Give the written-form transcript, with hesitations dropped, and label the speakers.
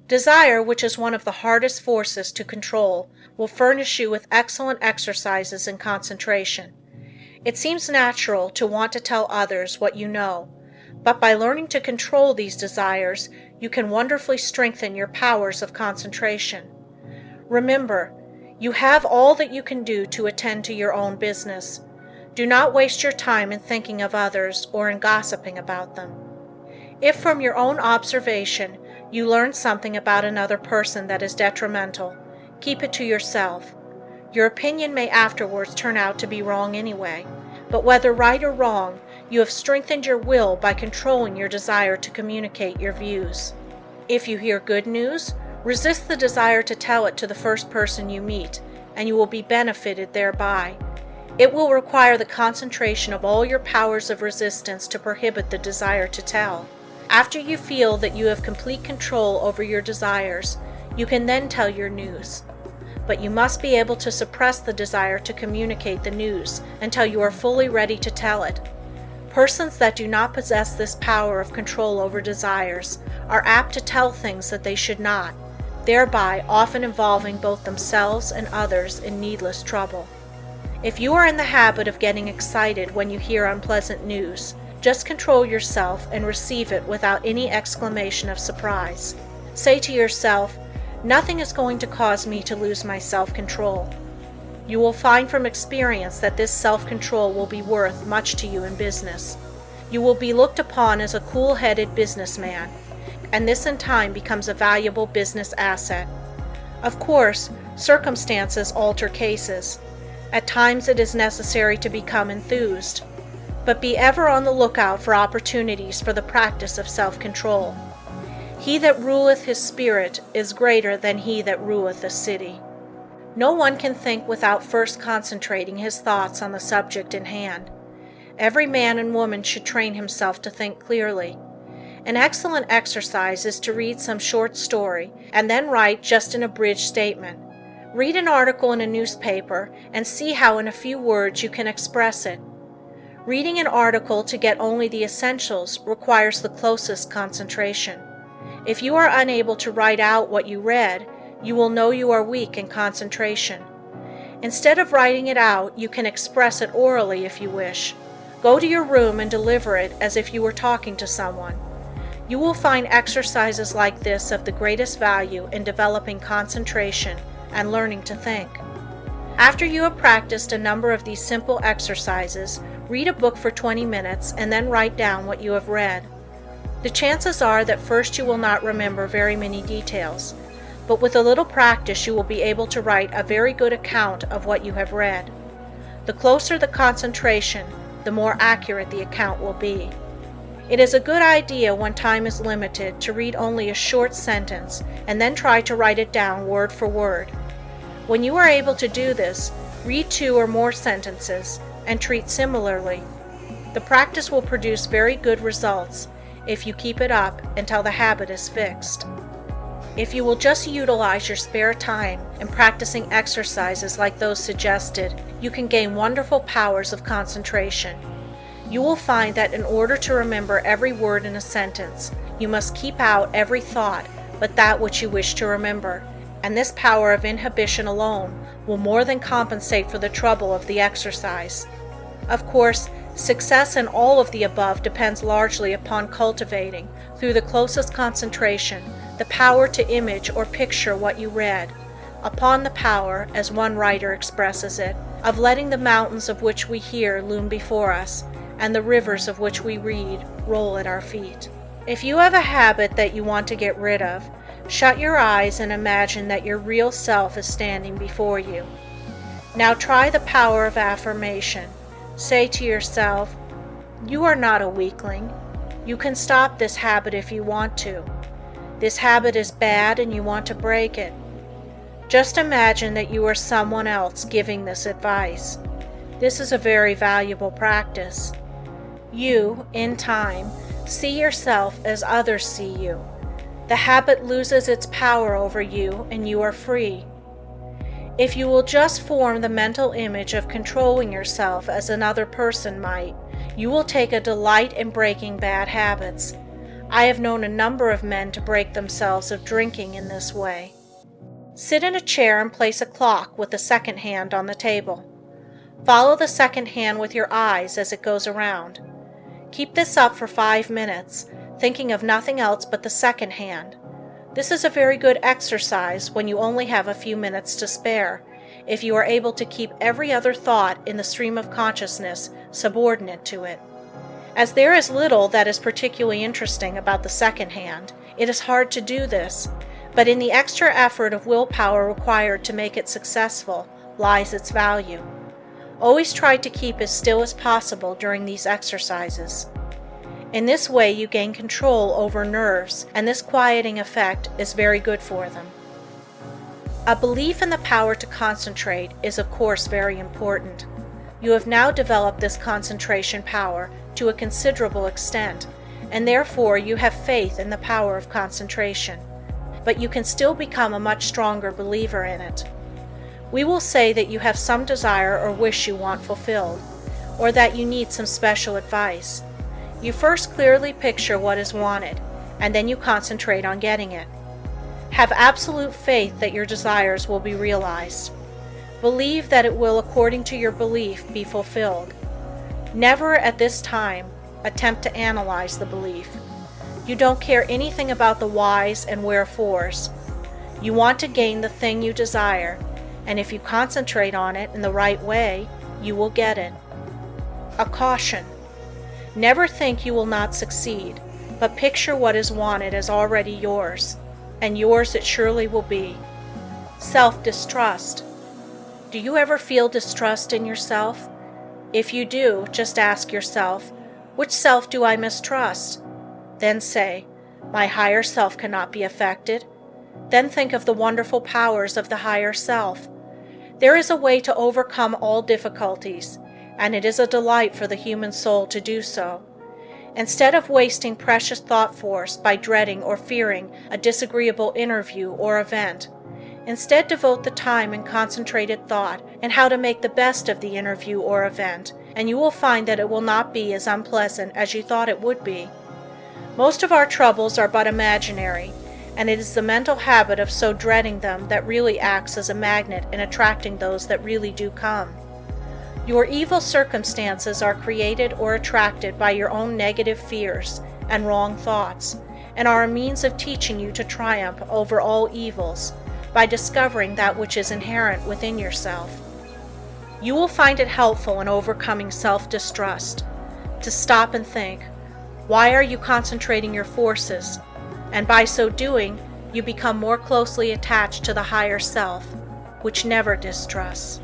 Speaker 1: Desire, which is one of the hardest forces to control, will furnish you with excellent exercises in concentration. It seems natural to want to tell others what you know, but by learning to control these desires, you can wonderfully strengthen your powers of concentration. Remember, you have all that you can do to attend to your own business. Do not waste your time in thinking of others or in gossiping about them. If from your own observation you learn something about another person that is detrimental, keep it to yourself. Your opinion may afterwards turn out to be wrong anyway, but whether right or wrong, you have strengthened your will by controlling your desire to communicate your views. If you hear good news, resist the desire to tell it to the first person you meet, and you will be benefited thereby. It will require the concentration of all your powers of resistance to prohibit the desire to tell. After you feel that you have complete control over your desires, you can then tell your news. But you must be able to suppress the desire to communicate the news until you are fully ready to tell it. Persons that do not possess this power of control over desires are apt to tell things that they should not, thereby often involving both themselves and others in needless trouble. If you are in the habit of getting excited when you hear unpleasant news, just control yourself and receive it without any exclamation of surprise. Say to yourself, "Nothing is going to cause me to lose my self-control." You will find from experience that this self-control will be worth much to you in business. You will be looked upon as a cool-headed businessman, and this in time becomes a valuable business asset. Of course, circumstances alter cases. At times it is necessary to become enthused, but be ever on the lookout for opportunities for the practice of self-control. He that ruleth his spirit is greater than he that ruleth a city. No one can think without first concentrating his thoughts on the subject in hand. Every man and woman should train himself to think clearly. An excellent exercise is to read some short story and then write just an abridged statement. Read an article in a newspaper and see how in a few words you can express it. Reading an article to get only the essentials requires the closest concentration. If you are unable to write out what you read, you will know you are weak in concentration. Instead of writing it out, you can express it orally if you wish. Go to your room and deliver it as if you were talking to someone. You will find exercises like this of the greatest value in developing concentration and learning to think. After you have practiced a number of these simple exercises, read a book for 20 minutes and then write down what you have read. The chances are that first you will not remember very many details, but with a little practice you will be able to write a very good account of what you have read. The closer the concentration, the more accurate the account will be. It is a good idea when time is limited to read only a short sentence and then try to write it down word for word. When you are able to do this, read 2 or more sentences and treat similarly. The practice will produce very good results if you keep it up until the habit is fixed. If you will just utilize your spare time in practicing exercises like those suggested, you can gain wonderful powers of concentration. You will find that in order to remember every word in a sentence, you must keep out every thought but that which you wish to remember, and this power of inhibition alone will more than compensate for the trouble of the exercise. Of course, success in all of the above depends largely upon cultivating, through the closest concentration, the power to image or picture what you read, upon the power, as one writer expresses it, of letting the mountains of which we hear loom before us, and the rivers of which we read roll at our feet. If you have a habit that you want to get rid of, shut your eyes and imagine that your real self is standing before you. Now try the power of affirmation. Say to yourself, "You are not a weakling. You can stop this habit if you want to. This habit is bad and you want to break it." Just imagine that you are someone else giving this advice. This is a very valuable practice. You, in time, see yourself as others see you. The habit loses its power over you and you are free. If you will just form the mental image of controlling yourself as another person might, you will take a delight in breaking bad habits. I have known a number of men to break themselves of drinking in this way. Sit in a chair and place a clock with the second hand on the table. Follow the second hand with your eyes as it goes around. Keep this up for 5 minutes, thinking of nothing else but the second hand. This is a very good exercise when you only have a few minutes to spare, if you are able to keep every other thought in the stream of consciousness subordinate to it. As there is little that is particularly interesting about the second hand, it is hard to do this, but in the extra effort of willpower required to make it successful lies its value. Always try to keep as still as possible during these exercises. In this way you gain control over nerves, and this quieting effect is very good for them. A belief in the power to concentrate is of course very important. You have now developed this concentration power to a considerable extent, and therefore you have faith in the power of concentration. But you can still become a much stronger believer in it. We will say that you have some desire or wish you want fulfilled, or that you need some special advice. You first clearly picture what is wanted, and then you concentrate on getting it. Have absolute faith that your desires will be realized. Believe that it will, according to your belief, be fulfilled. Never at this time attempt to analyze the belief. You don't care anything about the whys and wherefores. You want to gain the thing you desire, and if you concentrate on it in the right way, you will get it. A caution. Never think you will not succeed, but picture what is wanted as already yours, and yours it surely will be. Self-distrust. Do you ever feel distrust in yourself? If you do, just ask yourself, which self do I mistrust? Then say, my higher self cannot be affected. Then think of the wonderful powers of the higher self. There is a way to overcome all difficulties, and it is a delight for the human soul to do so. Instead of wasting precious thought force by dreading or fearing a disagreeable interview or event, instead devote the time and concentrated thought in how to make the best of the interview or event, and you will find that it will not be as unpleasant as you thought it would be. Most of our troubles are but imaginary, and it is the mental habit of so dreading them that really acts as a magnet in attracting those that really do come. Your evil circumstances are created or attracted by your own negative fears and wrong thoughts, and are a means of teaching you to triumph over all evils by discovering that which is inherent within yourself. You will find it helpful in overcoming self-distrust to stop and think, why are you concentrating your forces? And by so doing, you become more closely attached to the higher self, which never distrusts.